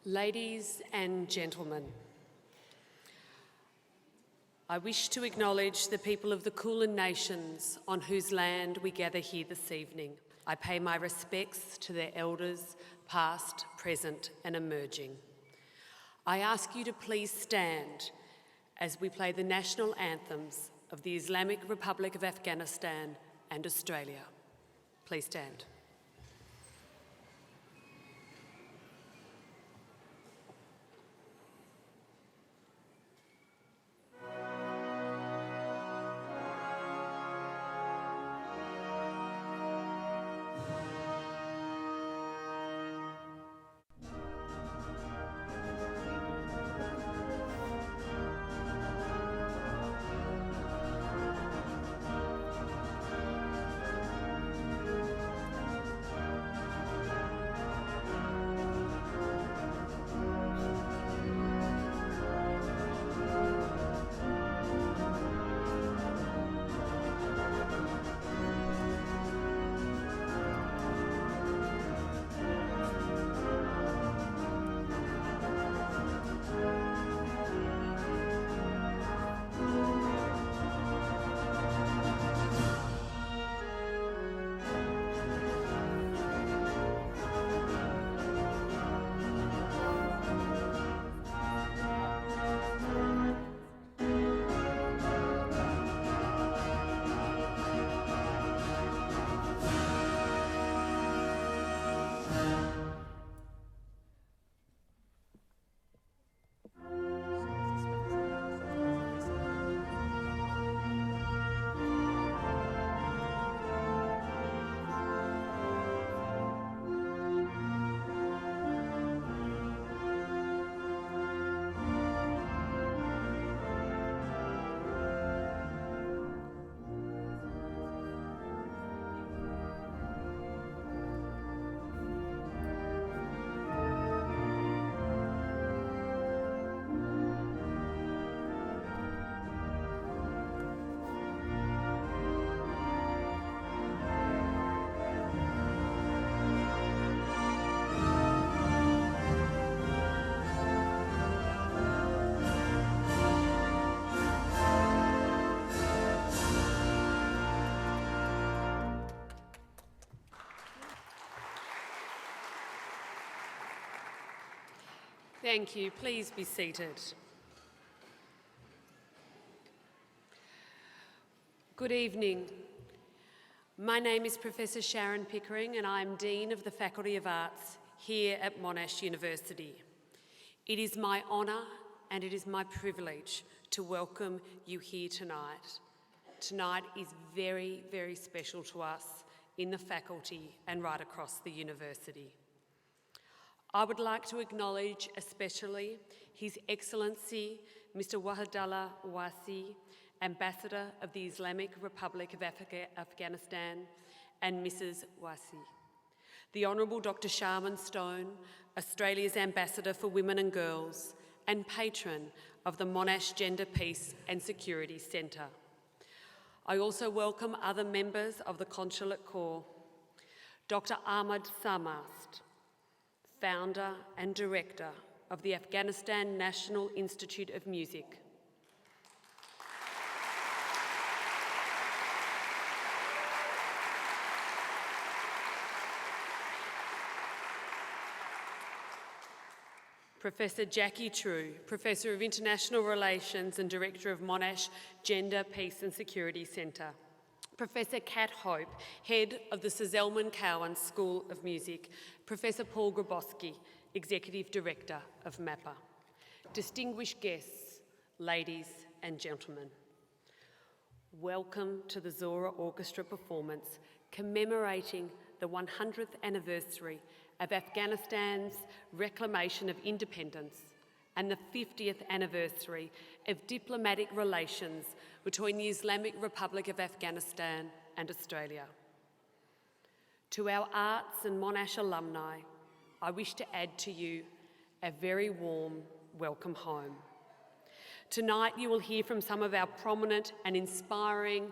Ladies and gentlemen, I wish to acknowledge the people of the Kulin Nations on whose land we gather here this evening. I pay my respects to their elders, past, present and emerging. I ask you to please stand as we play the national anthems of the Islamic Republic of Afghanistan and Australia. Please stand. Thank you. Please be seated. Good evening. My name is Professor Sharon Pickering and I'm Dean of the Faculty of Arts here at Monash University. It is my honour and it is my privilege to welcome you here tonight. Tonight is very, very special to us in the faculty and right across the university. I would like to acknowledge especially His Excellency Mr. Wahidullah Owaisi, Ambassador of the Islamic Republic of Afghanistan, and Mrs. Owaisi. The Honourable Dr Sharman Stone, Australia's Ambassador for Women and Girls, and patron of the Monash Gender Peace and Security Centre. I also welcome other members of the Consulate Corps. Dr Ahmad Sarmast, founder and director of the Afghanistan National Institute of Music. Professor Jackie True, Professor of International Relations and Director of Monash Gender, Peace and Security Centre. Professor Kat Hope, Head of the Sir Zelman Cowen School of Music. Professor Paul Grabowski, Executive Director of MAPA. Distinguished guests, ladies and gentlemen, welcome to the Zohra Orchestra performance commemorating the 100th anniversary of Afghanistan's reclamation of independence and the 50th anniversary of diplomatic relations between the Islamic Republic of Afghanistan and Australia. To our arts and Monash alumni, I wish to add to you a very warm welcome home. Tonight you will hear from some of our prominent and inspiring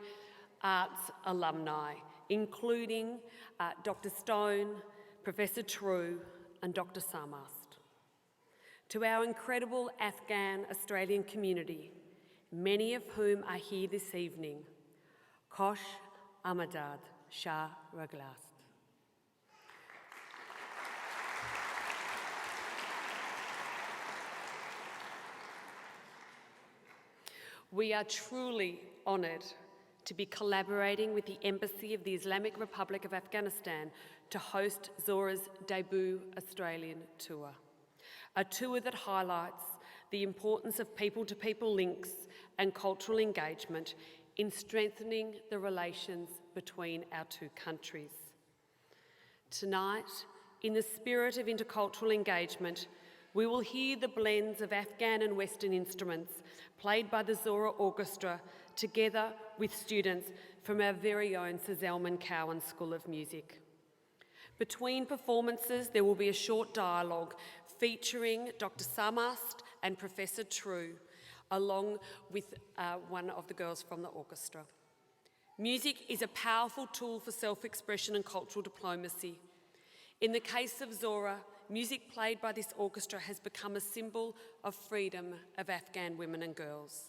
arts alumni, including Dr Stone, Professor True and Dr Sarmast. To our incredible Afghan Australian community, many of whom are here this evening, Khosh Amadad Shah Raglast. We are truly honoured to be collaborating with the Embassy of the Islamic Republic of Afghanistan to host Zohra's debut Australian tour. A tour that highlights the importance of people-to-people links and cultural engagement in strengthening the relations between our two countries. Tonight, in the spirit of intercultural engagement, we will hear the blends of Afghan and Western instruments played by the Zohra Orchestra together with students from our very own Sir Zelman Cowen School of Music. Between performances, there will be a short dialogue featuring Dr Sarmast and Professor True, along with one of the girls from the orchestra. Music is a powerful tool for self-expression and cultural diplomacy. In the case of Zohra, music played by this orchestra has become a symbol of freedom of Afghan women and girls.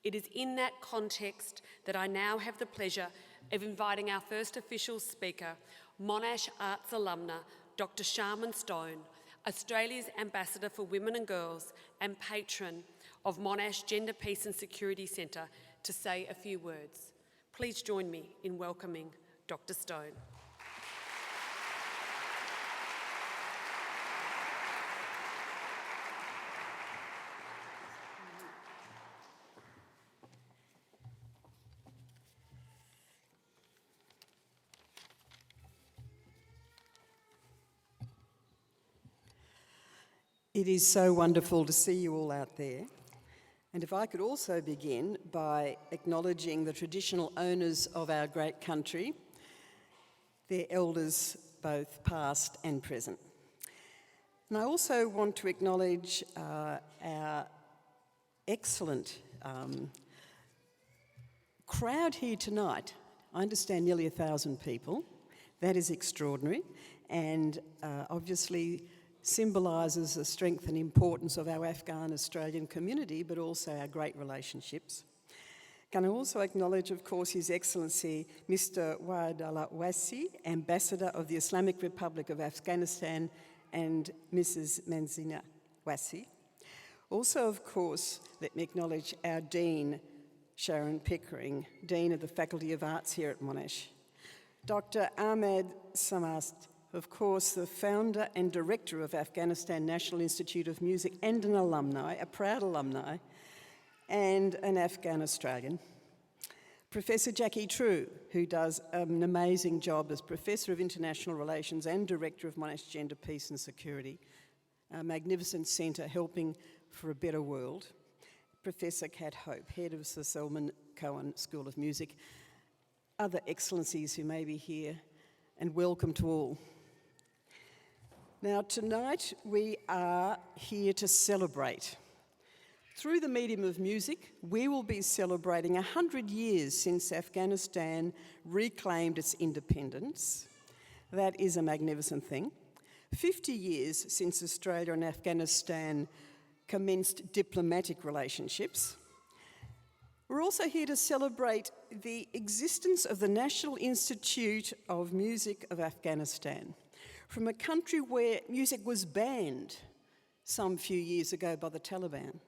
It is in that context that I now have the pleasure of inviting our first official speaker, Monash Arts alumna, Dr Sharman Stone, Australia's Ambassador for Women and Girls and patron of Monash Gender Peace and Security Centre, to say a few words. Please join me in welcoming Dr Stone. It is so wonderful to see you all out there. And if I could also begin by acknowledging the traditional owners of our great country, their elders both past and present. And I also want to acknowledge our excellent crowd here tonight. I understand nearly 1,000 people. That is extraordinary, and obviously symbolises the strength and importance of our Afghan-Australian community, but also our great relationships. Can I also acknowledge, of course, His Excellency Mr. Waadallah Wassi, Ambassador of the Islamic Republic of Afghanistan, and Mrs. Manzina Wassi. Also, of course, let me acknowledge our Dean, Sharon Pickering, Dean of the Faculty of Arts here at Monash. Dr. Ahmad Sarmast, of course, the founder and director of Afghanistan National Institute of Music and an alumni, a proud alumni, and an Afghan Australian. Professor Jackie True, who does an amazing job as Professor of International Relations and Director of Monash Gender Peace and Security, a magnificent centre helping for a better world. Professor Kat Hope, Head of Sir Zelman Cowen School of Music, other excellencies who may be here, and welcome to all. Now, tonight we are here to celebrate. Through the medium of music, we will be celebrating 100 years since Afghanistan reclaimed its independence. That is a magnificent thing. 50 years since Australia and Afghanistan commenced diplomatic relationships. We're also here to celebrate the existence of the National Institute of Music of Afghanistan, from a country where music was banned some few years ago by the Taliban.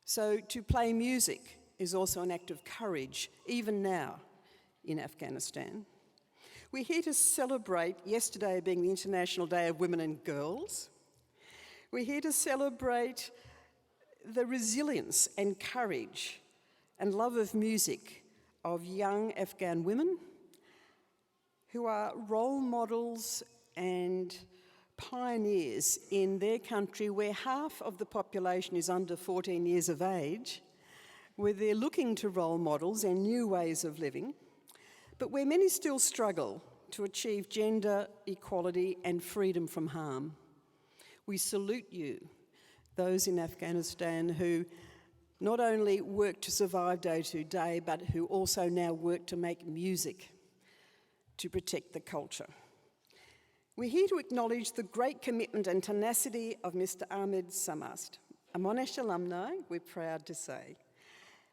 So to play music is also an act of courage, even now in Afghanistan. We're here to celebrate, yesterday being the International Day of Women and Girls. We're here to celebrate the resilience and courage and love of music of young Afghan women who are role models and pioneers in their country, where half of the population is under 14 years of age, where they're looking to role models and new ways of living, but where many still struggle to achieve gender equality and freedom from harm. We salute you, those in Afghanistan who not only work to survive day to day, but who also now work to make music to protect the culture. We're here to acknowledge the great commitment and tenacity of Mr. Ahmad Sarmast, a Monash alumni, we're proud to say,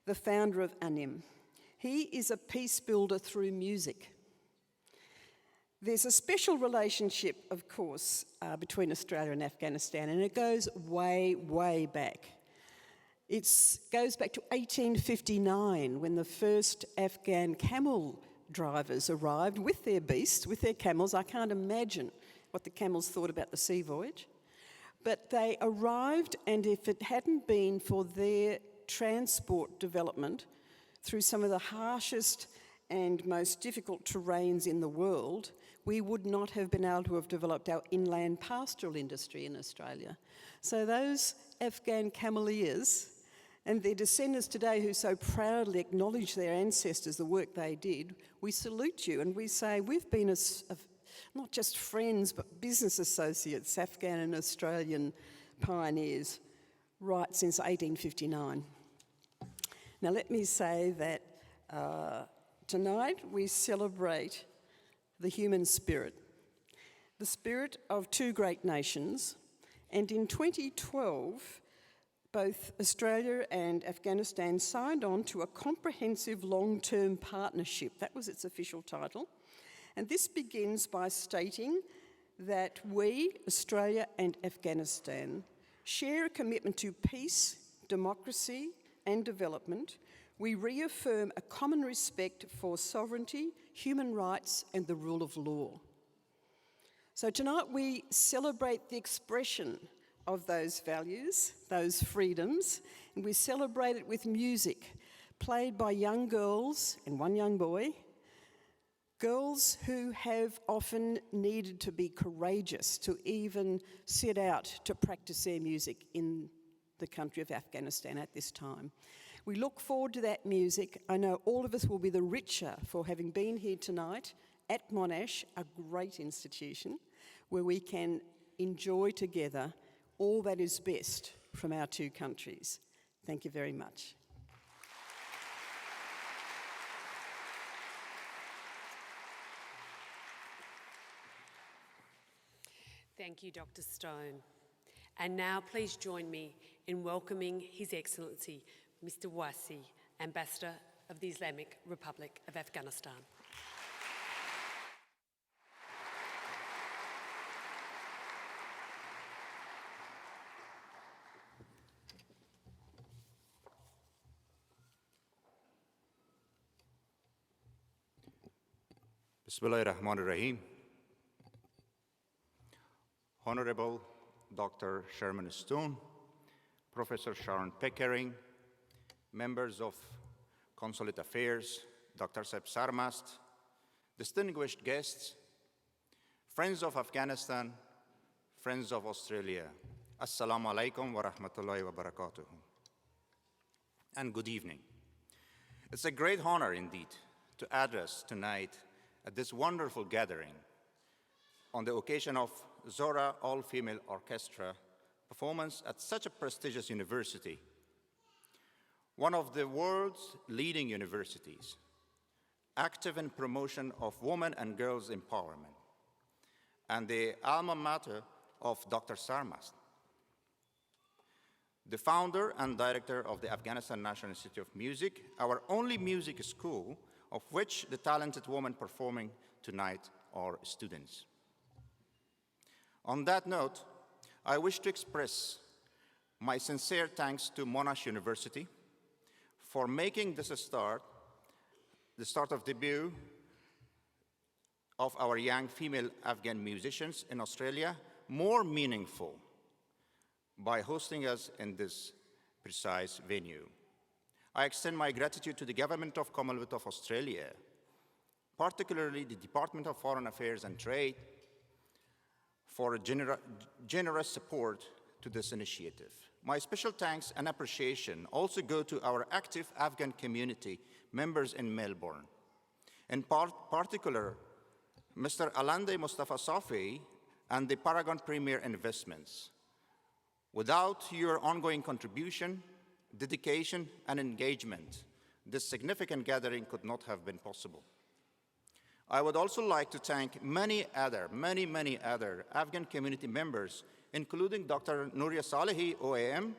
the founder of ANIM. He is a peace builder through music. There's a special relationship, of course, between Australia and Afghanistan, and it goes way, way back. It goes back to 1859, when the first Afghan camel drivers arrived with their beasts, with their camels. I can't imagine what the camels thought about the sea voyage. But they arrived, and if it hadn't been for their transport development through some of the harshest and most difficult terrains in the world, we would not have been able to have developed our inland pastoral industry in Australia. So those Afghan cameleers and their descendants today, who so proudly acknowledge their ancestors, the work they did, we salute you and we say we've been not just friends but business associates, Afghan and Australian pioneers, right since 1859. Now let me say that tonight we celebrate the human spirit, the spirit of two great nations, and in 2012 both Australia and Afghanistan signed on to a comprehensive long-term partnership. That was its official title. And this begins by stating that we, Australia and Afghanistan, share a commitment to peace, democracy and development. We reaffirm a common respect for sovereignty, human rights and the rule of law. So tonight we celebrate the expression of those values, those freedoms, and we celebrate it with music played by young girls and one young boy, girls who have often needed to be courageous to even set out to practice their music in the country of Afghanistan at this time. We look forward to that music. I know all of us will be the richer for having been here tonight at Monash, a great institution, where we can enjoy together all that is best from our two countries. Thank you very much. Thank you, Dr. Stone. And now please join me in welcoming His Excellency, Mr. Wasi, Ambassador of the Islamic Republic of Afghanistan. Bismillahirrahmanirrahim. Honorable Dr. Sherman Stone, Professor Sharon Pickering, members of Consulate Affairs, Dr. Sarmast, distinguished guests, friends of Afghanistan, friends of Australia, Assalamu alaikum wa rahmatullahi wa barakatuh. And good evening. It's a great honor indeed to address tonight at this wonderful gathering on the occasion of Zohra All-Female Orchestra performance at such a prestigious university, one of the world's leading universities, active in promotion of women and girls empowerment, and the alma mater of Dr. Sarmast, the founder and director of the Afghanistan National Institute of Music, our only music school, of which the talented women performing tonight are students. On that note, I wish to express my sincere thanks to Monash University for making this the start of debut of our young female Afghan musicians in Australia more meaningful by hosting us in this precise venue. I extend my gratitude to the Government of Commonwealth of Australia, particularly the Department of Foreign Affairs and Trade, for generous support to this initiative. My special thanks and appreciation also go to our active Afghan community members in Melbourne. In particular, Mr. Alande Mustafa Safi and the Paragon Premier Investments. Without your ongoing contribution, dedication, and engagement, this significant gathering could not have been possible. I would also like to thank many other Afghan community members, including Dr. Nuria Salehi, OAM,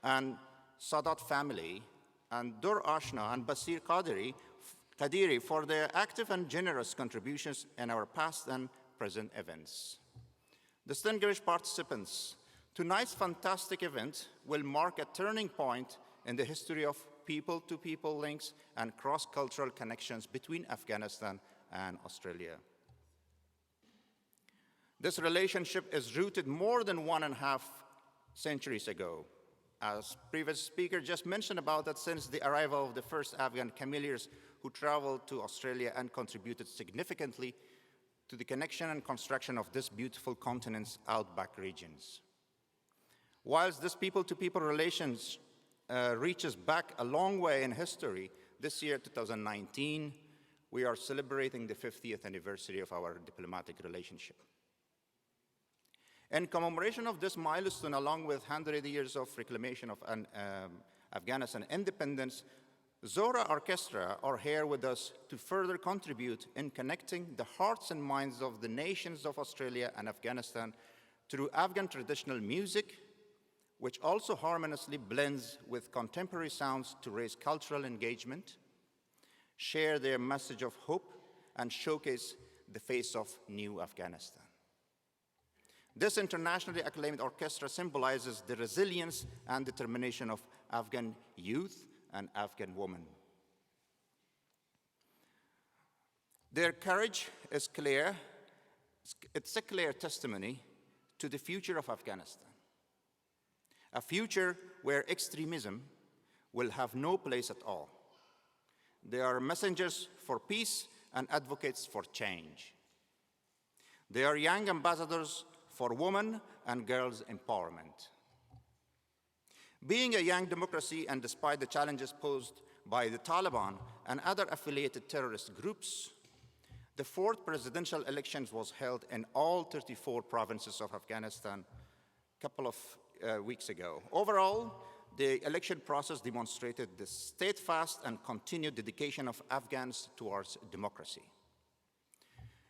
and Sadat family, and Dur Ashna and Basir Qadiri for their active and generous contributions in our past and present events. Distinguished participants, tonight's fantastic event will mark a turning point in the history of people-to-people links and cross-cultural connections between Afghanistan and Australia. This relationship is rooted more than 1.5 centuries ago. As previous speaker just mentioned about that, since the arrival of the first Afghan cameliers who traveled to Australia and contributed significantly to the connection and construction of this beautiful continent's outback regions. Whilst this people-to-people relations reaches back a long way in history, this year, 2019, we are celebrating the 50th anniversary of our diplomatic relationship. In commemoration of this milestone, along with 100 years of reclamation of Afghanistan independence, Zohra Orchestra are here with us to further contribute in connecting the hearts and minds of the nations of Australia and Afghanistan through Afghan traditional music, which also harmoniously blends with contemporary sounds to raise cultural engagement, share their message of hope, and showcase the face of new Afghanistan. This internationally acclaimed orchestra symbolizes the resilience and determination of Afghan youth and Afghan women. Their courage is clear. It's a clear testimony to the future of Afghanistan, a future where extremism will have no place at all. They are messengers for peace and advocates for change. They are young ambassadors for women and girls' empowerment. Being a young democracy, and despite the challenges posed by the Taliban and other affiliated terrorist groups, the fourth presidential elections was held in all 34 provinces of Afghanistan a couple of weeks ago. Overall, the election process demonstrated the steadfast and continued dedication of Afghans towards democracy.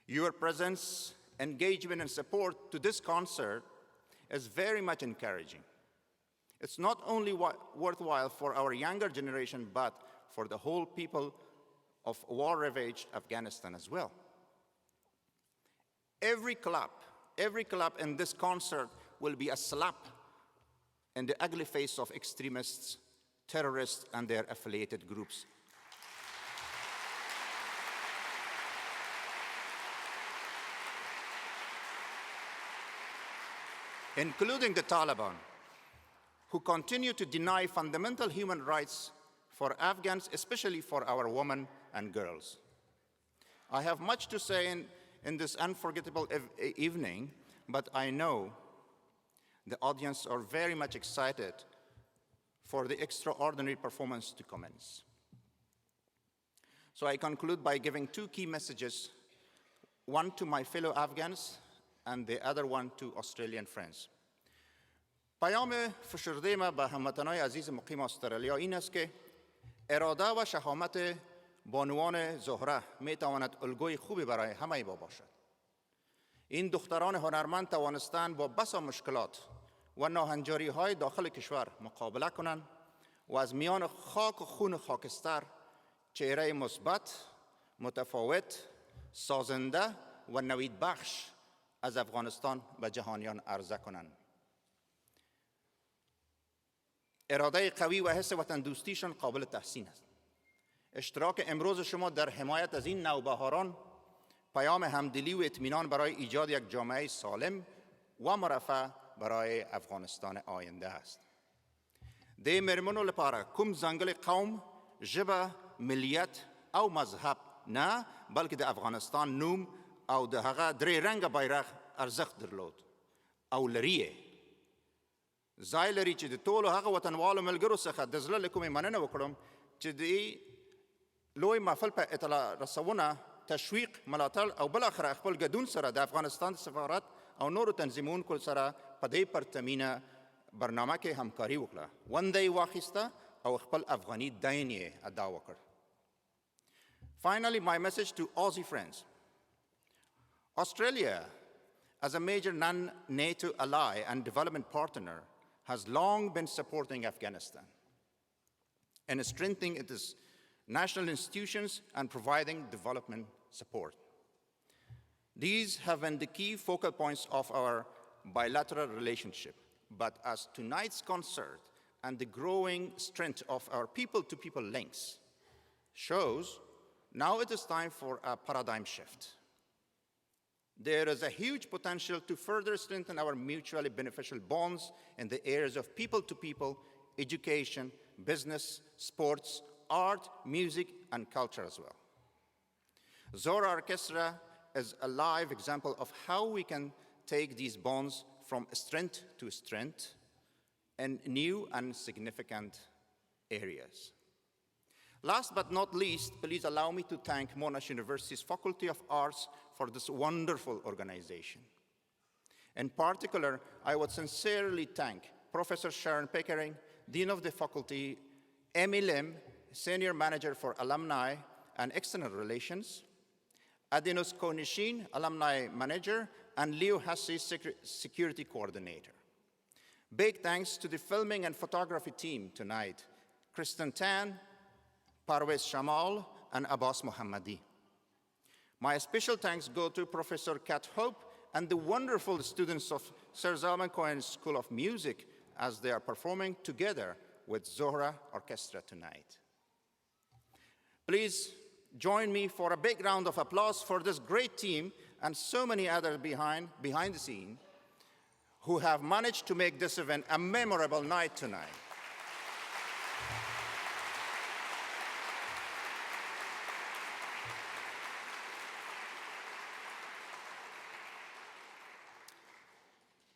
Your presence, engagement, and support to this concert is very much encouraging. It's not only worthwhile for our younger generation, but for the whole people of war-ravaged Afghanistan as well. Every clap in this concert will be a slap in the ugly face of extremists, terrorists, and their affiliated groups. Including the Taliban, who continue to deny fundamental human rights for Afghans, especially for our women and girls. I have much to say in this unforgettable evening, but I know the audience are very much excited for the extraordinary performance to commence. So I conclude by giving two key messages, one to my fellow Afghans and the other one to Australian friends. پیام فشرده ما به هموطنان عزیز مقیم استرالیا این است که اراده و شهامت بانوان زهره می تواند الگوی خوبی برای همه ما باشد. این دختران هنرمند توانستند با بسا مشکلات و ناهنجاری های داخل کشور مقابله کنند و از میان خاک و خون خاکستر چهره مثبت، متفاوت، سازنده و نوید بخش از افغانستان به جهانیان عرضه کنند. اراده قوی و حس وطن دوستیشان قابل تحسین است. اشتراک امروز شما در حمایت از این نوبهاران پیام همدلی و اطمینان برای ایجاد یک جامعه سالم و مرفه برای افغانستان آینده است. د مرمنو لپاره کوم ځانګړی قوم، ژبه، ملیت او مذهب نه، بلکې د افغانستان نوم او د هغه درې رنګه بیرغ ارزښت درلود او لري ځای لري چې د ټولو هغه وطنوالو ملګرو څخه د زړه له کومې مننه وکړم چې د لوی محفل په اطلاع رسونه، تشویق، ملاتړ او بالاخره خپل ګډون سره د افغانستان سفارت او نورو تنظیمونکو سره په دې پرتمینه برنامه کې همکاري وکړه. ونده یې واخیسته او خپل افغاني دین یې ادا وکړ. Finally, my message to Aussie friends. Australia, as a major non-NATO ally and development partner, has long been supporting Afghanistan and strengthening its national institutions and providing development support. These have been the key focal points of our bilateral relationship. But as tonight's concert and the growing strength of our people-to-people links shows, now it is time for a paradigm shift. There is a huge potential to further strengthen our mutually beneficial bonds in the areas of people-to-people, education, business, sports, art, music, and culture as well. Zohra Orchestra is a live example of how we can take these bonds from strength to strength in new and significant areas. Last but not least, please allow me to thank Monash University's Faculty of Arts for this wonderful organization. In particular, I would sincerely thank Professor Sharon Pickering, Dean of the Faculty, Amy Lim, Senior Manager for Alumni and External Relations, Adenos Konishin, Alumni Manager, and Leo Hassi, Security Coordinator. Big thanks to the filming and photography team tonight, Kristen Tan, Parvez Shamal, and Abbas Mohammadi. My special thanks go to Professor Kat Hope and the wonderful students of Sir Zalman Cohen School of Music as they are performing together with Zohra Orchestra tonight. Please join me for a big round of applause for this great team and so many others behind the scene who have managed to make this event a memorable night tonight.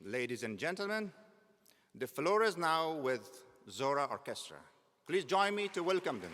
Ladies and gentlemen, the floor is now with Zohra Orchestra. Please join me to welcome them.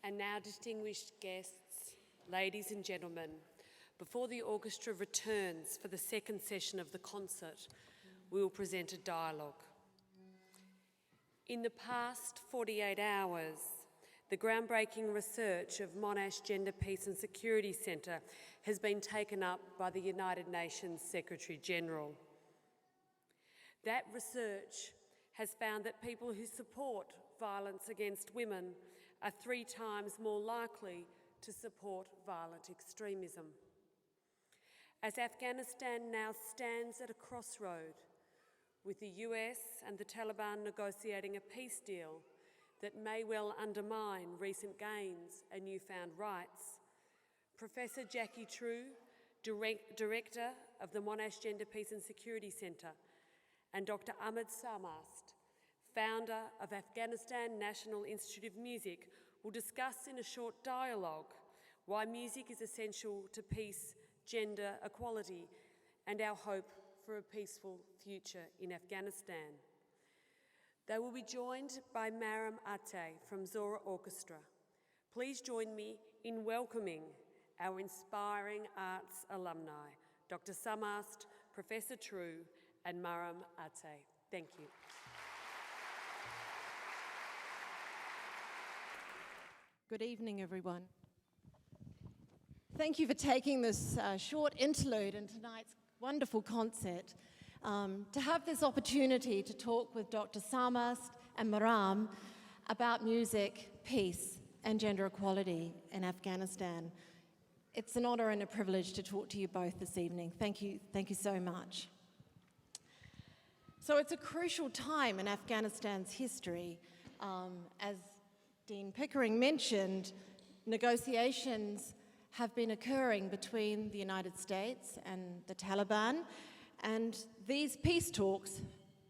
And now, distinguished guests, ladies and gentlemen, before the orchestra returns for the second session of the concert, we will present a dialogue. In the past 48 hours, the groundbreaking research of Monash Gender, Peace and Security Centre has been taken up by the United Nations Secretary-General. That research has found that people who support violence against women are 3 times more likely to support violent extremism. As Afghanistan now stands at a crossroad, with the US and the Taliban negotiating a peace deal that may well undermine recent gains and newfound rights, Professor Jackie True, Director of the Monash Gender, Peace and Security Centre, and Dr Ahmad Sarmast, founder of Afghanistan National Institute of Music, will discuss in a short dialogue why music is essential to peace, gender equality, and our hope for a peaceful future in Afghanistan. They will be joined by Maram Ate from Zohra Orchestra. Please join me in welcoming our inspiring arts alumni, Dr Sarmast, Professor True, and Maram Ate. Thank you. Good evening, everyone. Thank you for taking this short interlude in tonight's wonderful concert. To have this opportunity to talk with Dr. Sarmast and Maram about music, peace, and gender equality in Afghanistan. It's an honor and a privilege to talk to you both this evening. Thank you so much. So it's a crucial time in Afghanistan's history. As Dean Pickering mentioned, negotiations have been occurring between the United States and the Taliban, and these peace talks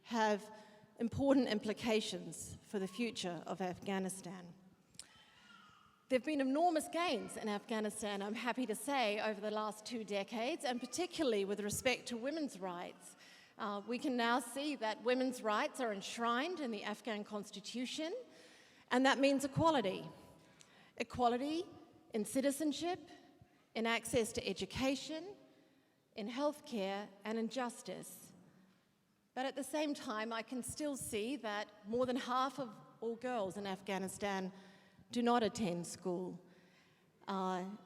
have important implications for the future of Afghanistan. There have been enormous gains in Afghanistan, I'm happy to say, over the last 2 decades, and particularly with respect to women's rights. We can now see that women's rights are enshrined in the Afghan constitution, and that means equality. Equality in citizenship, in access to education, in healthcare, and in justice. But at the same time, I can still see that more than half of all girls in Afghanistan do not attend school.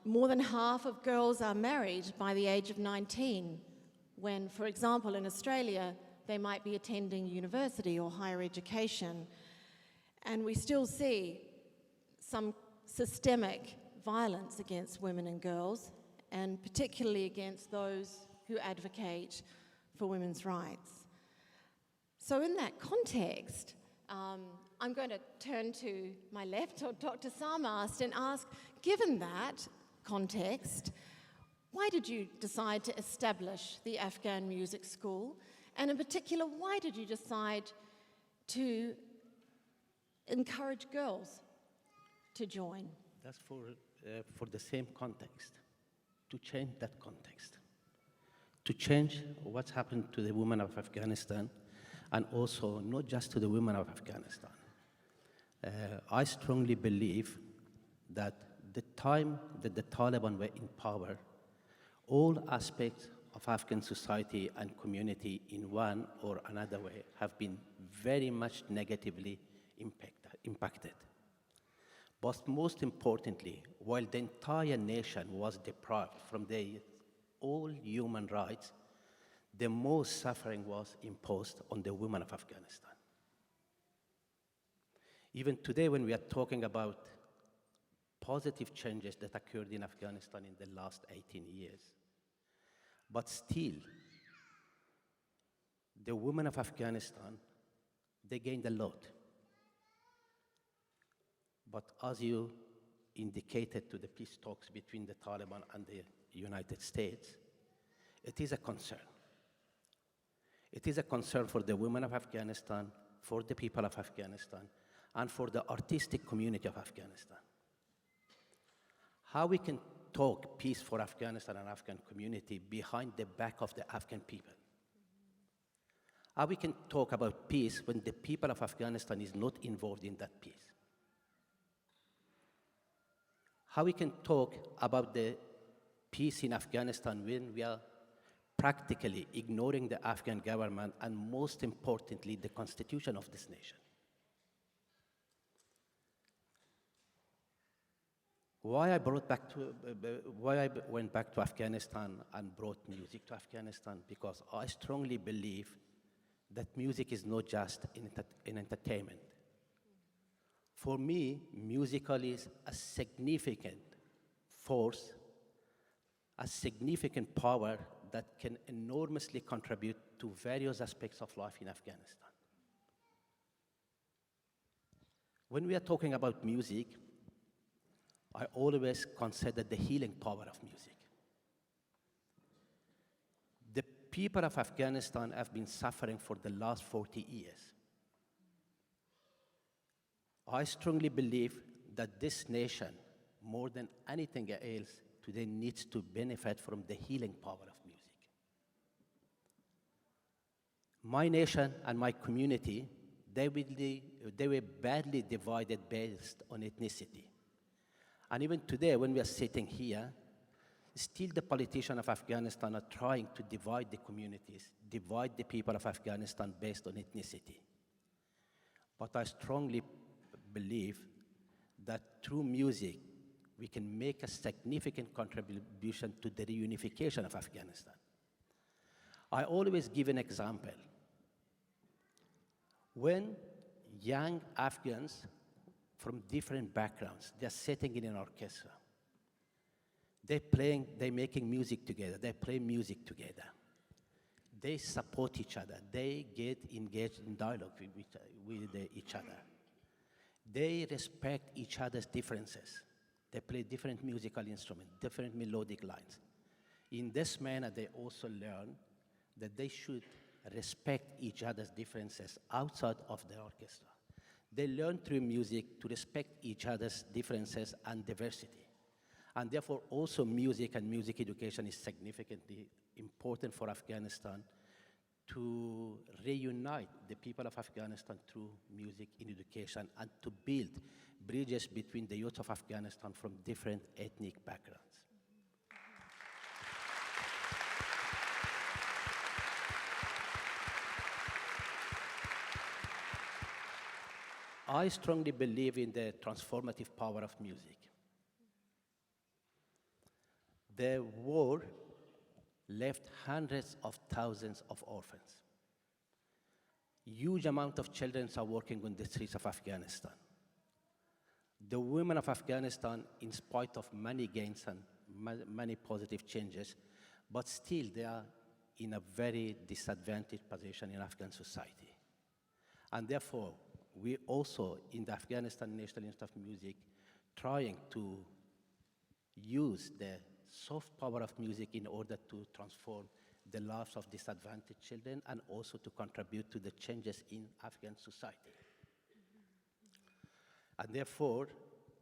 More than half of girls are married by the age of 19, when, for example, in Australia, they might be attending university or higher education. And we still see some systemic violence against women and girls, and particularly against those who advocate for women's rights. So in that context, I'm going to turn to my left, to Dr. Sarmast, and ask, given that context, why did you decide to establish the Afghan Music School? And in particular, why did you decide to encourage girls to join? That's for the same context, to change that context, to change what's happened to the women of Afghanistan, and also not just to the women of Afghanistan. I strongly believe that the time that the Taliban were in power, all aspects of Afghan society and community in one or another way have been very much negatively impacted. But most importantly, while the entire nation was deprived from all human rights, the most suffering was imposed on the women of Afghanistan. Even today, when we are talking about positive changes that occurred in Afghanistan in the last 18 years, but still, the women of Afghanistan, they gained a lot. But as you indicated to the peace talks between the Taliban and the United States, it is a concern. It is a concern for the women of Afghanistan, for the people of Afghanistan, and for the artistic community of Afghanistan. How we can talk peace for Afghanistan and Afghan community behind the back of the Afghan people? How we can talk about peace when the people of Afghanistan is not involved in that peace? How we can talk about the peace in Afghanistan when we are practically ignoring the Afghan government and, most importantly, the constitution of this nation? Why I went back to Afghanistan and brought music to Afghanistan? Because I strongly believe that music is not just an entertainment. For me, musical is a significant force, a significant power that can enormously contribute to various aspects of life in Afghanistan. When we are talking about music, I always consider the healing power of music. The people of Afghanistan have been suffering for the last 40 years. I strongly believe that this nation, more than anything else, today needs to benefit from the healing power of music. My nation and my community, they were badly divided based on ethnicity. And even today, when we are sitting here, still the politicians of Afghanistan are trying to divide the communities, divide the people of Afghanistan based on ethnicity. But I strongly believe that through music, we can make a significant contribution to the reunification of Afghanistan. I always give an example. When young Afghans from different backgrounds, they're sitting in an orchestra, they're making music together, they play music together. They support each other, they get engaged in dialogue with each other. They respect each other's differences. They play different musical instruments, different melodic lines. In this manner, they also learn that they should respect each other's differences outside of the orchestra. They learn through music to respect each other's differences and diversity. And therefore, also music and music education is significantly important for Afghanistan to reunite the people of Afghanistan through music in education and to build bridges between the youth of Afghanistan from different ethnic backgrounds. I strongly believe in the transformative power of music. The war left hundreds of thousands of orphans. Huge amount of children are working on the streets of Afghanistan. The women of Afghanistan, in spite of many gains and many positive changes, but still they are in a very disadvantaged position in Afghan society. And therefore, we also, in the Afghanistan National Institute of Music, trying to use the soft power of music in order to transform the lives of disadvantaged children and also to contribute to the changes in Afghan society. And therefore,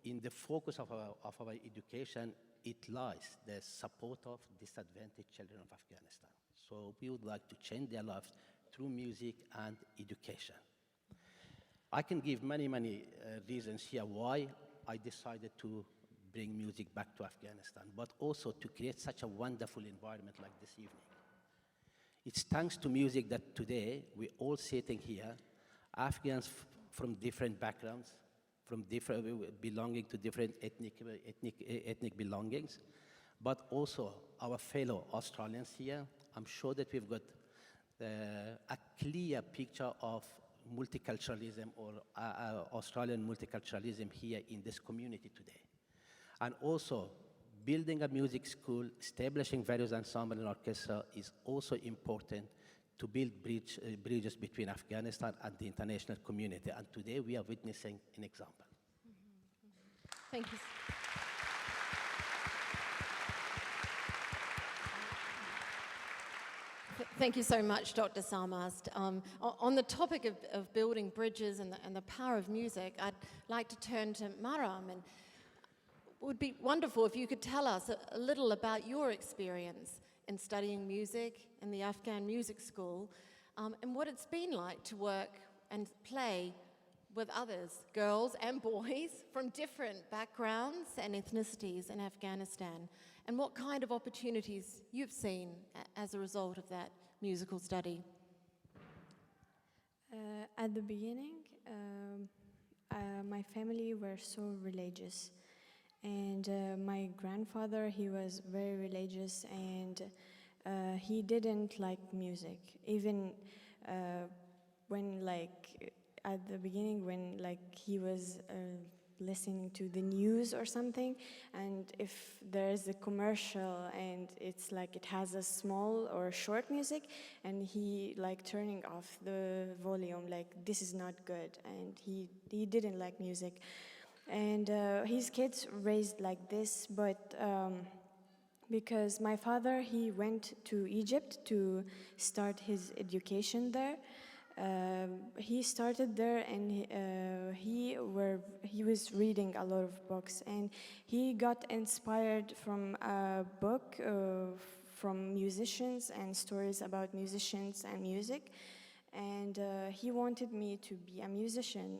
in the focus of our education, it lies the support of disadvantaged children of Afghanistan. So we would like to change their lives through music and education. I can give many reasons here why I decided to bring music back to Afghanistan, but also to create such a wonderful environment like this evening. It's thanks to music that today we're all sitting here, Afghans from different backgrounds, from belonging to different ethnic belongings, but also our fellow Australians here. I'm sure that we've got a clear picture of multiculturalism or Australian multiculturalism here in this community today. And also, building a music school, establishing various ensembles and orchestra is also important to build bridges between Afghanistan and the international community. And today we are witnessing an example. Thank you. Thank you so much, Dr. Sarmast. On the topic of building bridges and the power of music, I'd like to turn to Maram, and it would be wonderful if you could tell us a little about your experience in studying music in the Afghan Music School and what it's been like to work and play with others, girls and boys from different backgrounds and ethnicities in Afghanistan, and what kind of opportunities you've seen as a result of that musical study. At the beginning, my family were so religious, and my grandfather, he was very religious, and he didn't like music. Even when, like, at the beginning, when, like, he was listening to the news or something, and if there's a commercial and it's like it has a small or short music, and he like turning off the volume, like this is not good, and he didn't like music. And his kids raised like this, but because my father, he went to Egypt to start his education there. He started there, and he was reading a lot of books, and he got inspired from a book from musicians and stories about musicians and music. And he wanted me to be a musician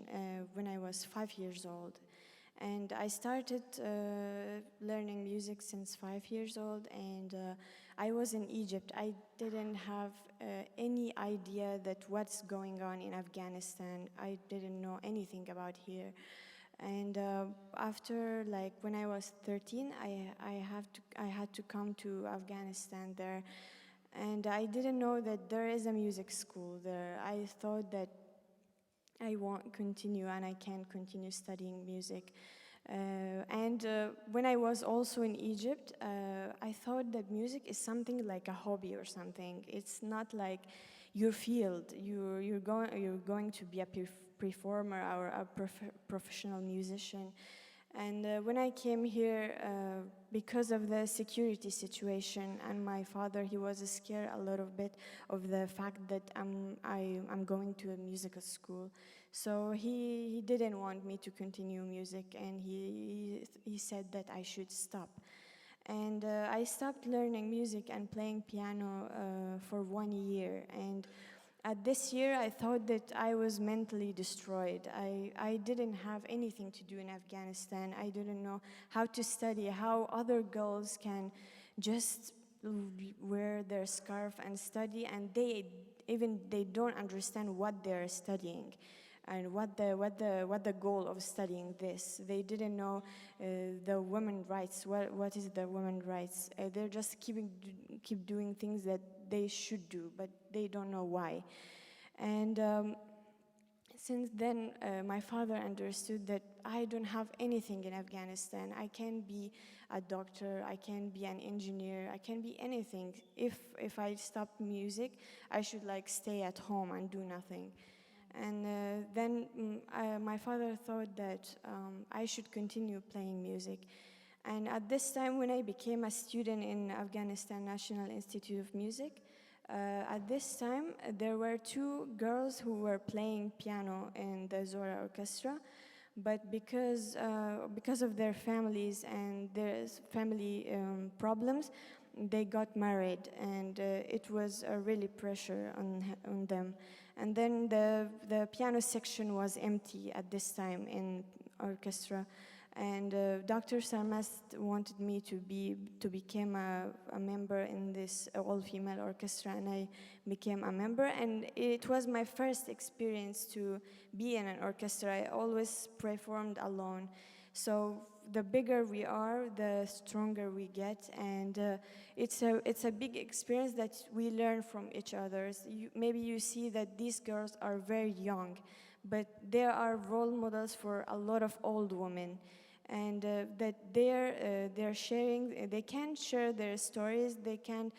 when I was 5 years old. And I started learning music since 5 years old, and I was in Egypt. I didn't have any idea that what's going on in Afghanistan. I didn't know anything about here. And after, like, when I was 13, I had to come to Afghanistan there. And I didn't know that there is a music school there. I thought that I won't continue and I can't continue studying music. When I was also in Egypt, I thought that music is something like a hobby or something. It's not like your field. You're going to be a performer or a professional musician. And when I came here, because of the security situation, and my father, he was scared a little bit of the fact that I'm going to a musical school. So he didn't want me to continue music, and he said that I should stop. And I stopped learning music and playing piano for 1 year. And at this year, I thought that I was mentally destroyed. I didn't have anything to do in Afghanistan. I didn't know how to study, how other girls can just wear their scarf and study, and they don't understand what they're studying and what the goal of studying this. They didn't know the women's rights. What is the women's rights? They're just keep doing things that they should do, but they don't know why. And since then, my father understood that I don't have anything in Afghanistan. I can be a doctor, I can be an engineer, I can be anything. If I stop music, I should like stay at home and do nothing. And then my father thought that I should continue playing music. And at this time, when I became a student in Afghanistan National Institute of Music, at this time, there were 2 girls who were playing piano in the Zohra Orchestra, but because of their families and their family problems, they got married, and it was a really pressure on them. And then the piano section was empty at this time in orchestra. And Dr. Sarmast wanted me to become a member in this all-female orchestra, and I became a member. And it was my first experience to be in an orchestra. I always performed alone. So the bigger we are, the stronger we get, and it's a big experience that we learn from each other. Maybe you see that these girls are very young, but they are role models for a lot of old women. And that they're sharing, they can share their stories, they can,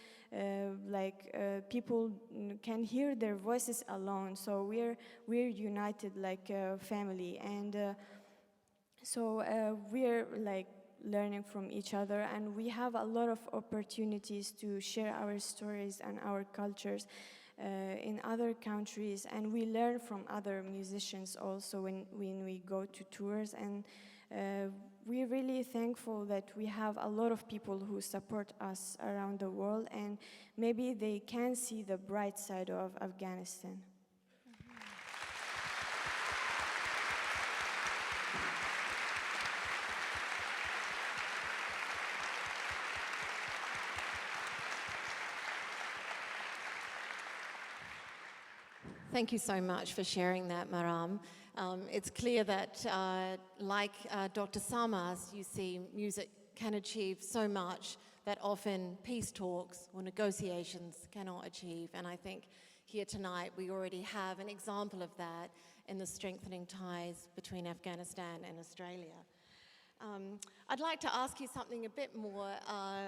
people can hear their voices alone. So we're united like a family, and so we're like learning from each other, and we have a lot of opportunities to share our stories and our cultures in other countries, and we learn from other musicians also when we go to tours. And we're really thankful that we have a lot of people who support us around the world, and maybe they can see the bright side of Afghanistan. Thank you so much for sharing that, Maram. It's clear that, like Dr. Sarmast, you see music can achieve so much that often peace talks or negotiations cannot achieve. And I think here tonight we already have an example of that in the strengthening ties between Afghanistan and Australia. I'd like to ask you something a bit more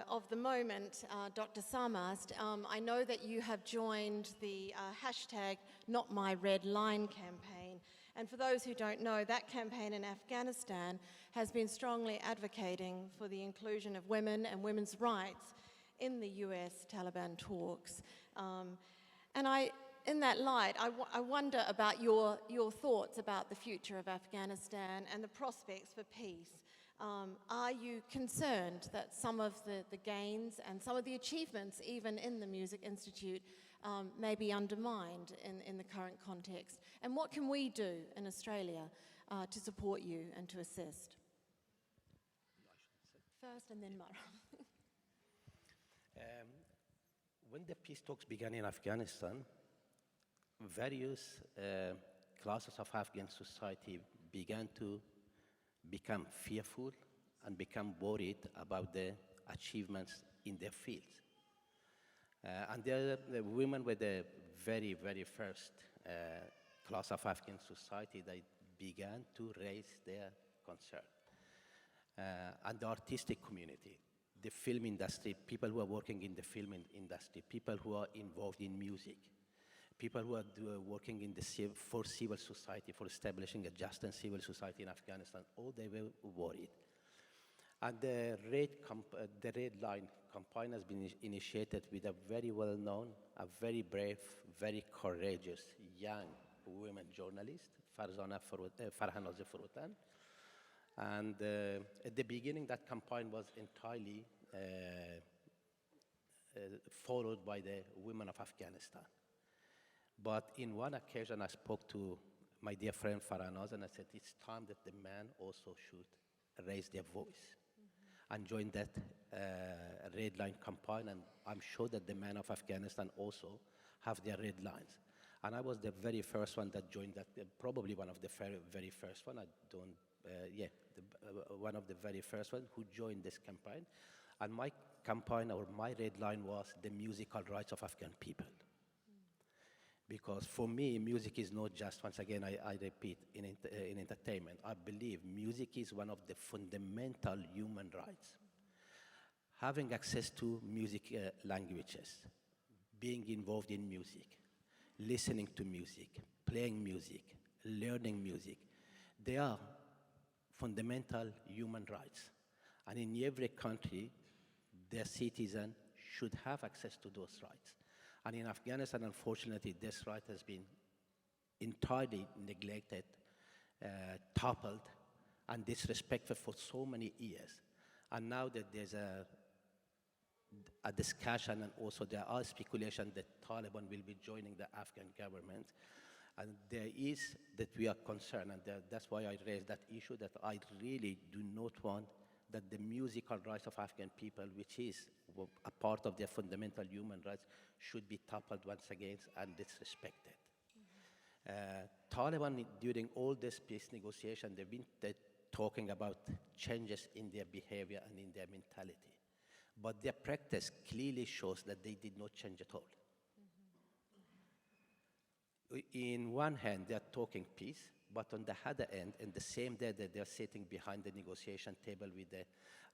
of the moment, Dr. Sarmast. I know that you have joined the hashtag Not My Red Line campaign. And for those who don't know, that campaign in Afghanistan has been strongly advocating for the inclusion of women and women's rights in the US-Taliban talks. In that light, I wonder about your thoughts about the future of Afghanistan and the prospects for peace. Are you concerned that some of the gains and some of the achievements, even in the Music Institute, may be undermined in the current context? And what can we do in Australia to support you and to assist? First and then Maram. When the peace talks began in Afghanistan, various classes of Afghan society began to become fearful and become worried about the achievements in their fields. And the women were the very, very first class of Afghan society that began to raise their concern. And the artistic community, the film industry, people who are working in the film industry, people who are involved in music, people who are working in for civil society, for establishing a just and civil society in Afghanistan, all they were worried. And the Red Line campaign has been initiated with a very well-known, a very brave, very courageous young women journalist, Farhana Zefrutan. And at the beginning, that campaign was entirely followed by the women of Afghanistan. But in one occasion, I spoke to my dear friend Farhanaz, and I said, it's time that the men also should raise their voice and join that Red Line campaign. And I'm sure that the men of Afghanistan also have their red lines. And I was the very first one that joined that, probably one of the very first one. One of the very first one who joined this campaign. And my campaign, or my red line, was the musical rights of Afghan people. Because for me, music is not just, once again, I repeat, in entertainment. I believe music is one of the fundamental human rights. Having access to music languages, being involved in music, listening to music, playing music, learning music, they are fundamental human rights. And in every country, their citizen should have access to those rights. And in Afghanistan, unfortunately, this right has been entirely neglected, toppled, and disrespected for so many years. And now that there's a discussion, and also there are speculations that Taliban will be joining the Afghan government, and there is that we are concerned, and that's why I raised that issue, that I really do not want that the musical rights of Afghan people, which is a part of their fundamental human rights, should be toppled once again and disrespected. Taliban, during all this peace negotiation, they've been talking about changes in their behavior and in their mentality. But their practice clearly shows that they did not change at all. In one hand, they are talking peace, but on the other end, in the same day that they are sitting behind the negotiation table with the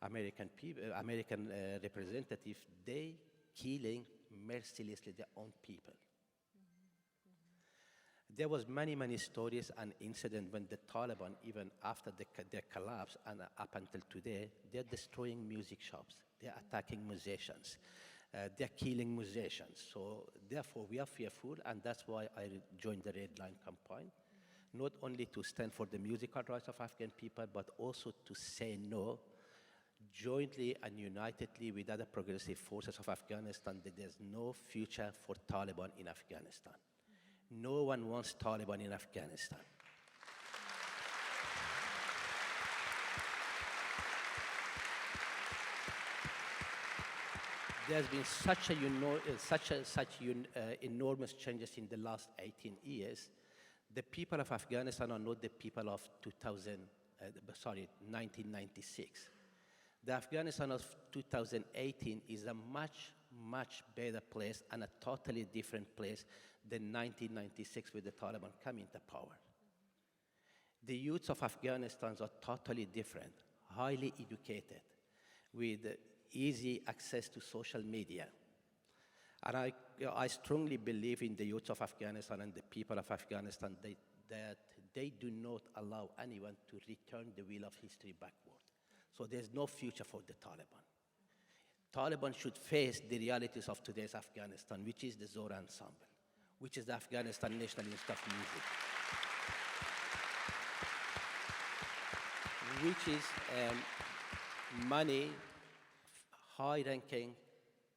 American representative, they killing mercilessly their own people. There was many stories and incidents when the Taliban, even after their collapse and up until today, they're destroying music shops, they're attacking musicians, they're killing musicians. So therefore, we are fearful, and that's why I joined the Red Line campaign, not only to stand for the musical rights of Afghan people, but also to say no, jointly and unitedly with other progressive forces of Afghanistan, that there's no future for Taliban in Afghanistan. No one wants Taliban in Afghanistan. there's been enormous changes in the last 18 years. The people of Afghanistan are not the people of 1996. The Afghanistan of 2018 is a much, much better place and a totally different place than 1996 with the Taliban coming to power. The youths of Afghanistan are totally different, highly educated, with easy access to social media. And I strongly believe in the youth of Afghanistan and the people of Afghanistan that they do not allow anyone to return the wheel of history backward. So there's no future for the Taliban. Taliban should face the realities of today's Afghanistan, which is the Zohra Ensemble, which is the Afghanistan National Institute of Music, which is many high-ranking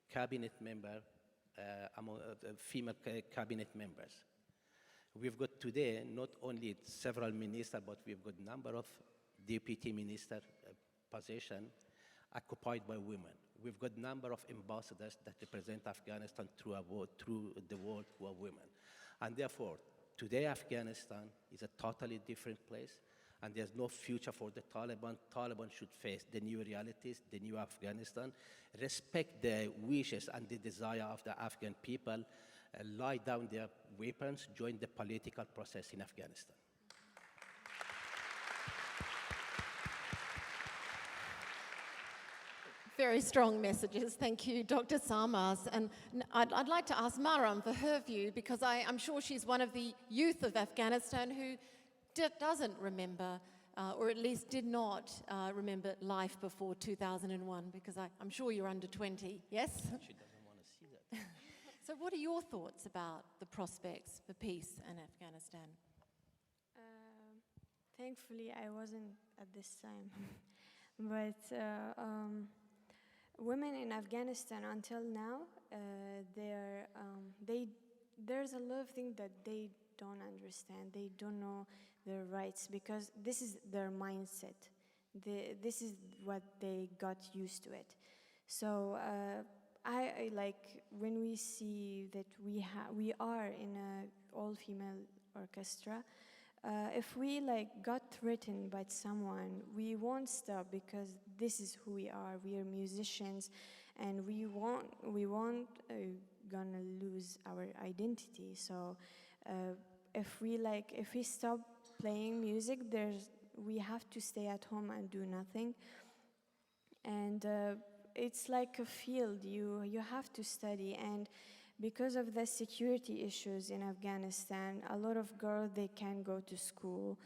cabinet member, among female cabinet members. We've got today not only several ministers, but we've got a number of deputy minister positions occupied by women. We've got a number of ambassadors that represent Afghanistan through the world who are women. And therefore, today Afghanistan is a totally different place, and there's no future for the Taliban. Taliban should face the new realities, the new Afghanistan, respect the wishes and the desire of the Afghan people, lie down their weapons, join the political process in Afghanistan. Very strong messages. Thank you, Dr. Sarmast. And I'd like to ask Maram for her view, because I'm sure she's one of the youth of Afghanistan who doesn't remember, or at least did not remember life before 2001, because I'm sure you're under 20, yes? She doesn't want to see that. So what are your thoughts about the prospects for peace in Afghanistan? Thankfully, I wasn't at this time. But women in Afghanistan until now, there's a lot of things that they don't understand. They don't know their rights, because this is their mindset. This is what they got used to it. So I like when we see that we are in an all-female orchestra. If we got threatened by someone, we won't stop, because this is who we are. We are musicians, and we won't gonna lose our identity. So if we stop playing music, we have to stay at home and do nothing. And it's like a field. You have to study, and because of the security issues in Afghanistan, a lot of girls, they can't go to school,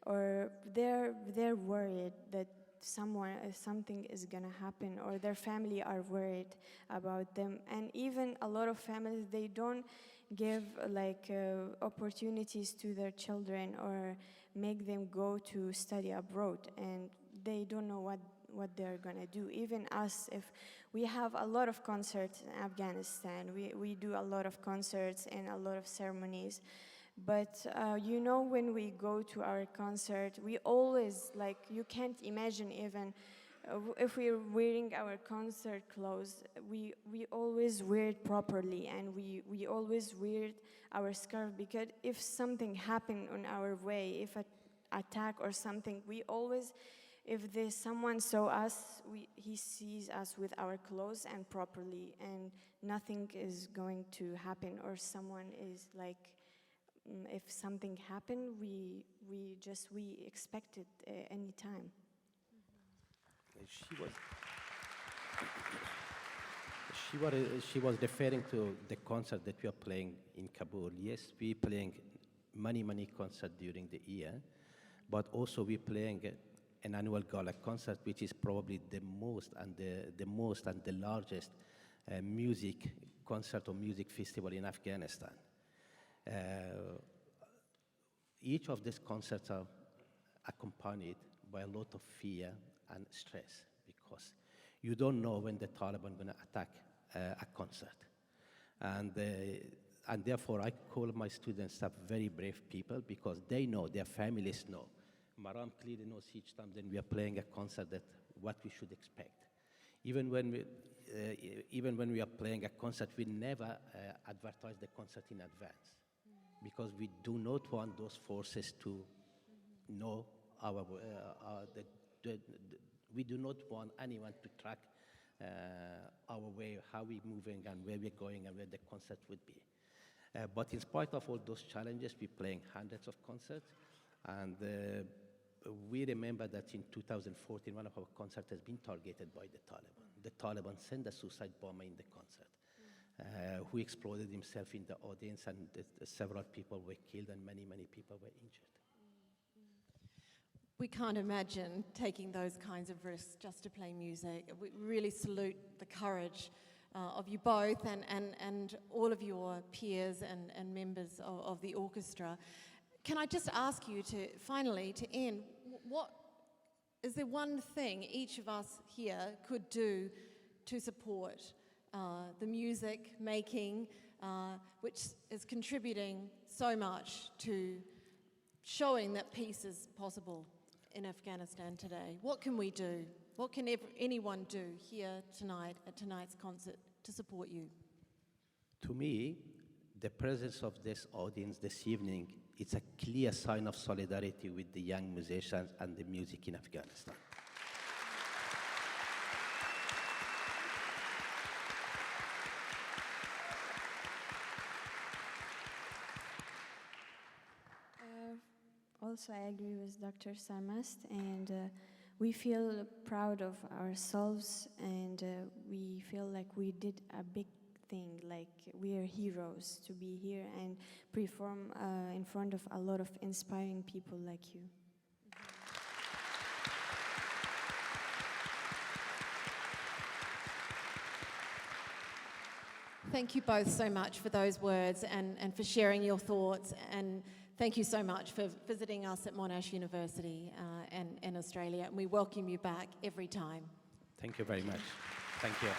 or they're worried that something is gonna happen, or their family are worried about them. And even a lot of families, they don't give opportunities to their children or make them go to study abroad, and they don't know what they're gonna do. Even us, if we have a lot of concerts in Afghanistan, we do a lot of concerts and a lot of ceremonies, but when we go to our concert, we always, you can't imagine even if we're wearing our concert clothes, we always wear it properly, and we always wear our scarf, because if something happened on our way, if an attack or something, we always, if someone saw us, he sees us with our clothes and properly, and nothing is going to happen, or someone is if something happened, we expect it any time. She was referring to the concert that we are playing in Kabul. Yes, we playing many concerts during the year, but also we playing an annual gala concert, which is probably the most and the largest music concert or music festival in Afghanistan. Each of these concerts are accompanied by a lot of fear and stress, because you don't know when the Taliban are going to attack a concert. And therefore, I call my students very brave people, because they know, their families know. Maram clearly knows each time that we are playing a concert that what we should expect. Even when we are playing a concert, we never advertise the concert in advance because we do not want those forces to know we do not want anyone to track our way, how we're moving and where we're going and where the concert would be. But in spite of all those challenges, we're playing hundreds of concerts. And we remember that in 2014, one of our concerts has been targeted by the Taliban. The Taliban sent a suicide bomber in the concert who exploded himself in the audience, and several people were killed and many, many people were injured. We can't imagine taking those kinds of risks just to play music. We really salute the courage of you both and all of your peers and members of the orchestra. Can I just ask you to, finally, to end, what is there one thing each of us here could do to support the music making, which is contributing so much to showing that peace is possible in Afghanistan today? What can we do? What can anyone do here tonight at tonight's concert to support you? To me, the presence of this audience this evening is a clear sign of solidarity with the young musicians and the music in Afghanistan. Also, I agree with Dr. Sarmast, and we feel proud of ourselves, and we feel like we did a big thing, like we are heroes to be here and perform in front of a lot of inspiring people like you. Thank you both so much for those words and for sharing your thoughts, and thank you so much for visiting us at Monash University and Australia, and we welcome you back every time. Thank you very much. Thank you.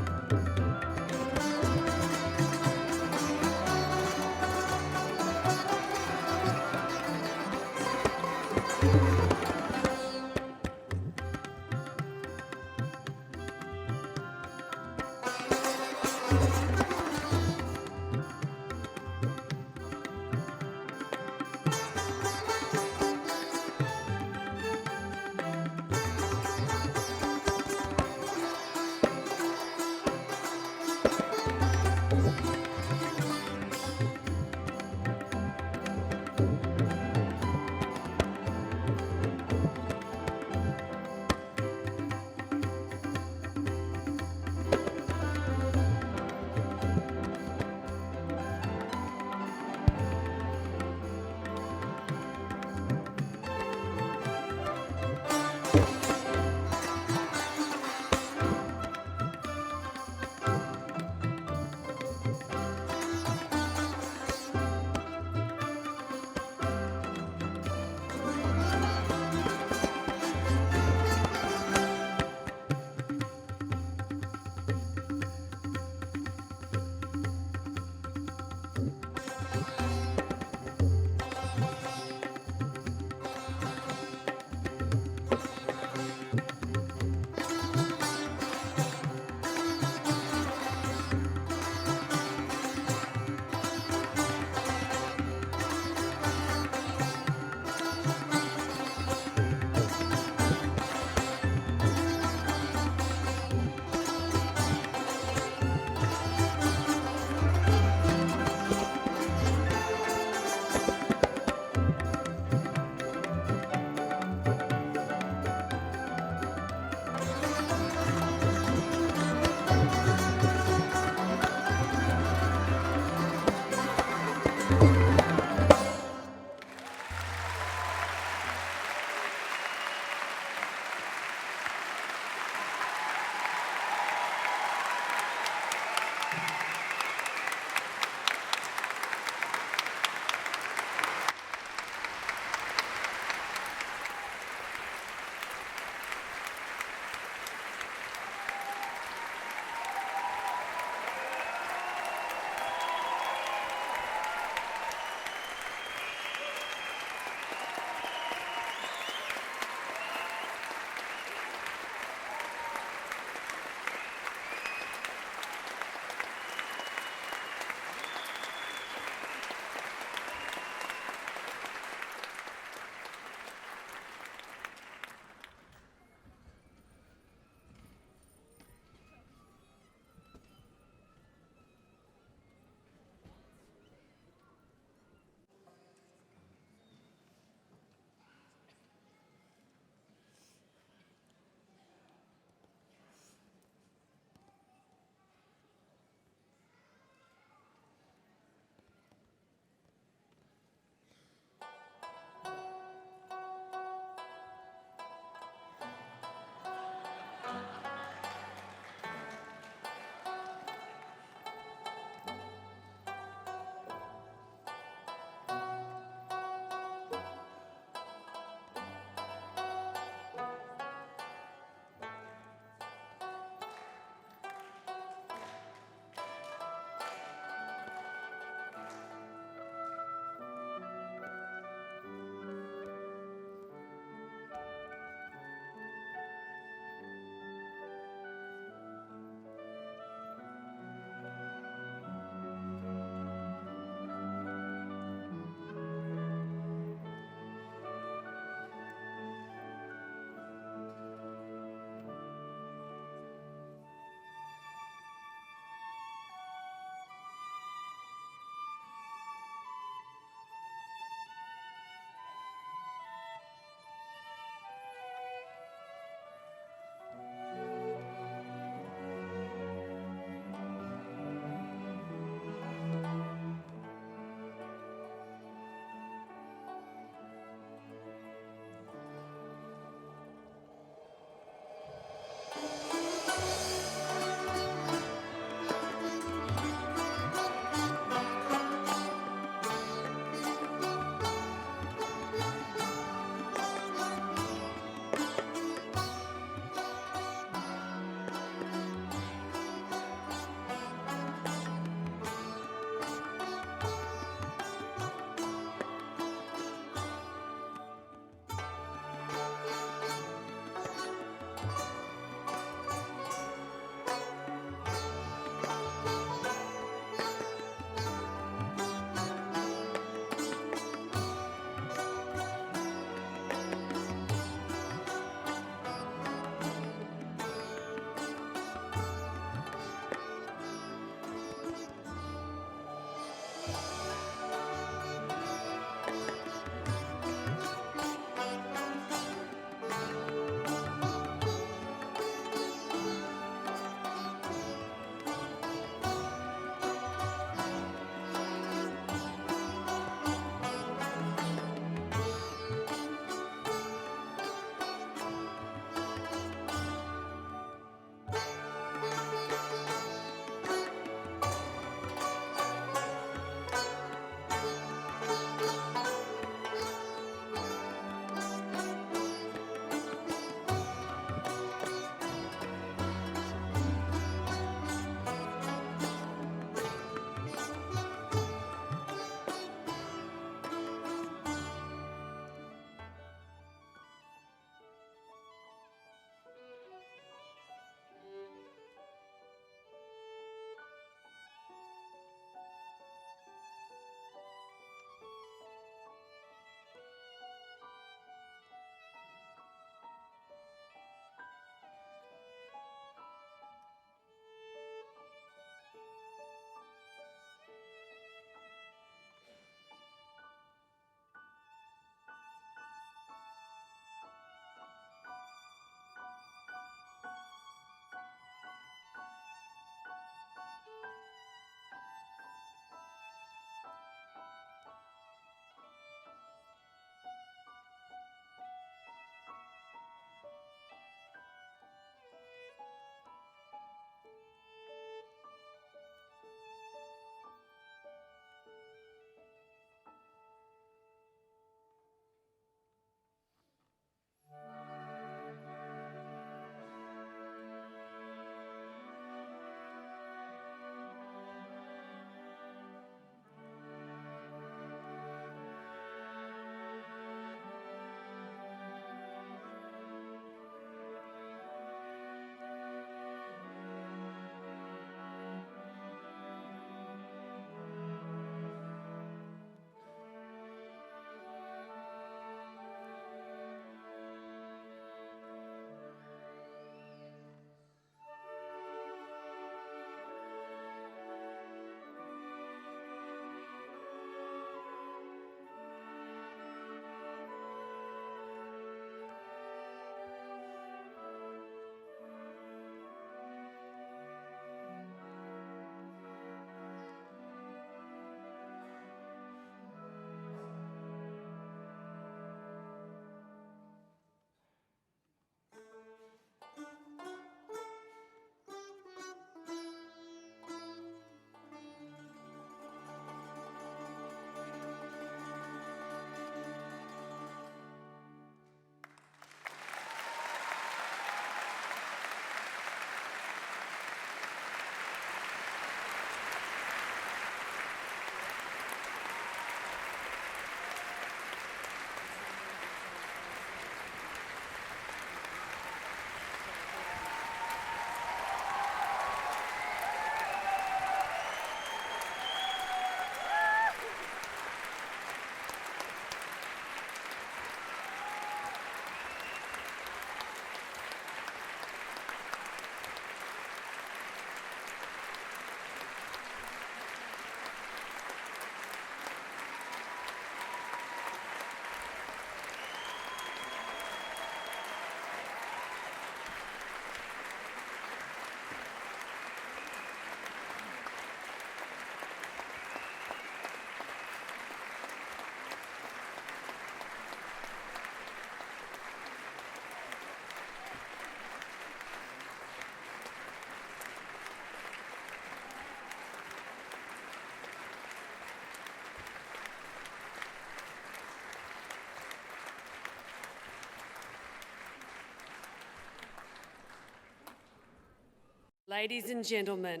Ladies and gentlemen,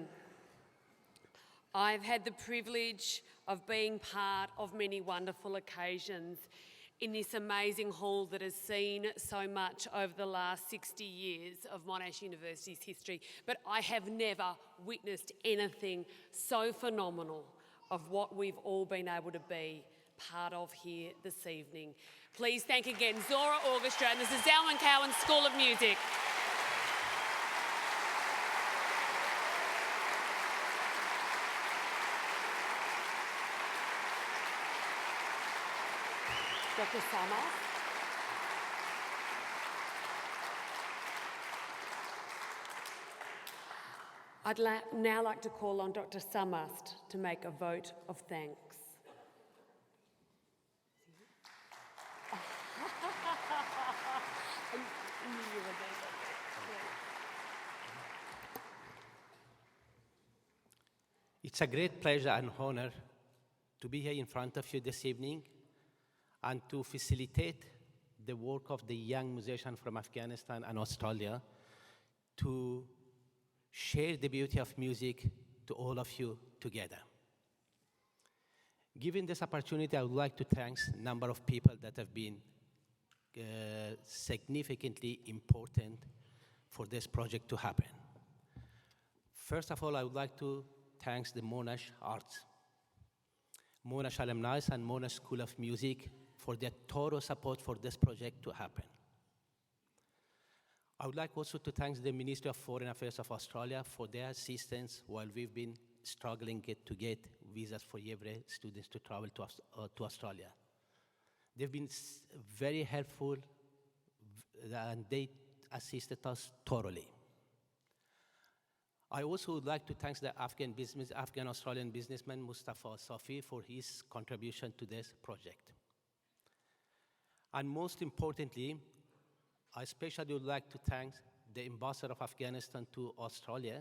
I've had the privilege of being part of many wonderful occasions in this amazing hall that has seen so much over the last 60 years of Monash University's history, but I have never witnessed anything so phenomenal of what we've all been able to be part of here this evening. Please thank again Zohra Orchestra and the Zelman Cowan School of Music. Dr Sarmast. I'd now like to call on Dr Sarmast to make a vote of thanks. It's a great pleasure and honor to be here in front of you this evening and to facilitate the work of the young musicians from Afghanistan and Australia to share the beauty of music to all of you together. Given this opportunity, I would like to thank a number of people that have been significantly important for this project to happen. First of all, I would like to thank the Monash Arts, Monash alumni and Monash School of Music for their thorough support for this project to happen. I would like also to thank the Ministry of Foreign Affairs of Australia for their assistance while we've been struggling to get visas for every students to travel to Australia. They've been very helpful and they assisted us thoroughly. I also would like to thank the Afghan-Australian businessman Mustafa Safi for his contribution to this project. And most importantly, I especially would like to thank the Ambassador of Afghanistan to Australia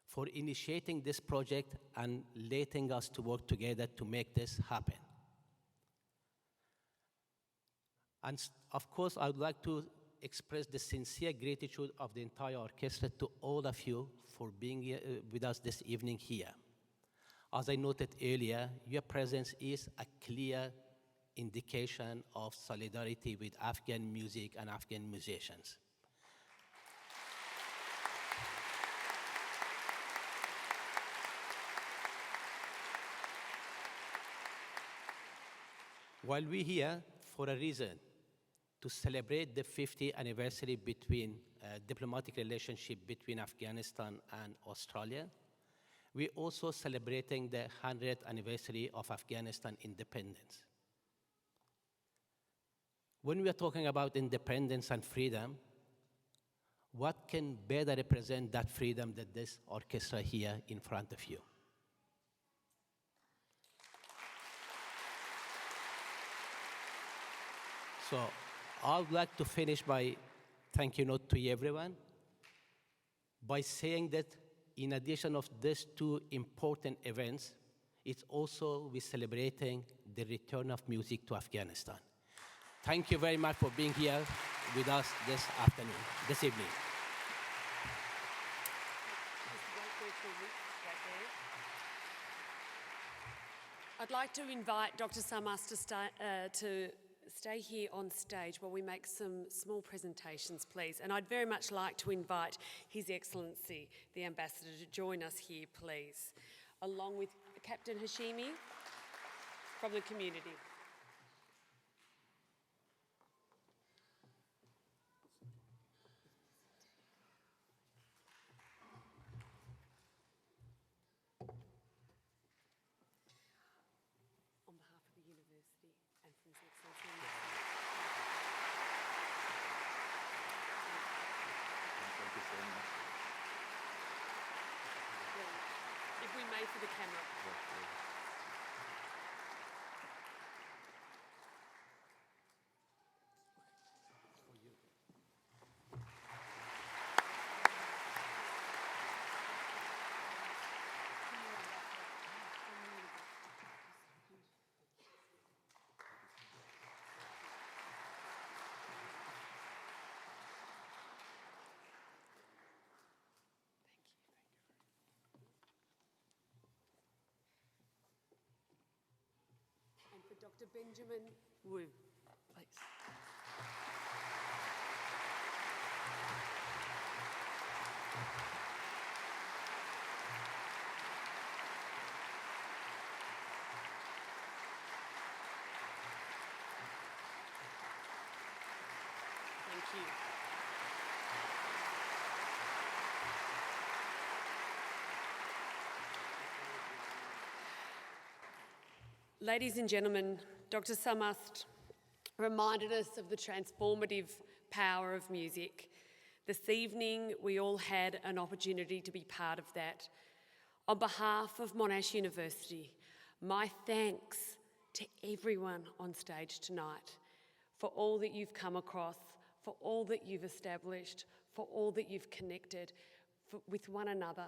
for initiating this project and letting us to work together to make this happen. And of course, I would like to express the sincere gratitude of the entire orchestra to all of you for being here, with us this evening here. As I noted earlier, your presence is a clear indication of solidarity with Afghan music and Afghan musicians. While we're here for a reason, to celebrate the 50th anniversary between diplomatic relationship between Afghanistan and Australia, we're also celebrating the 100th anniversary of Afghanistan independence. When we are talking about independence and freedom, what can better represent that freedom than this orchestra here in front of you? So I would like to finish by thank you note to everyone by saying that in addition of these two important events, it's also we're celebrating the return of music to Afghanistan. Thank you very much for being here with us this evening. I'd like to invite Dr Sarmast to stay here on stage while we make some small presentations, please. And I'd very much like to invite His Excellency, the Ambassador, to join us here, please, along with Captain Hashimi from the community. On behalf of the university and from His Excellency. Thank you so much. If we may, for the camera. Dr. Benjamin Wu, please. Thank you. Ladies and gentlemen, Dr. Sarmast reminded us of the transformative power of music. This evening, we all had an opportunity to be part of that. On behalf of Monash University, my thanks to everyone on stage tonight for all that you've come across, for all that you've established, for all that you've connected with one another,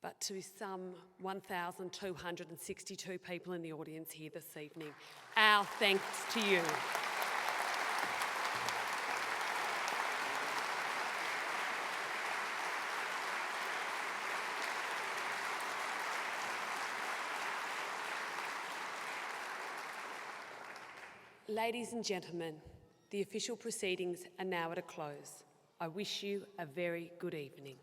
but to some 1,262 people in the audience here this evening. Our thanks to you. Ladies and gentlemen, the official proceedings are now at a close. I wish you a very good evening.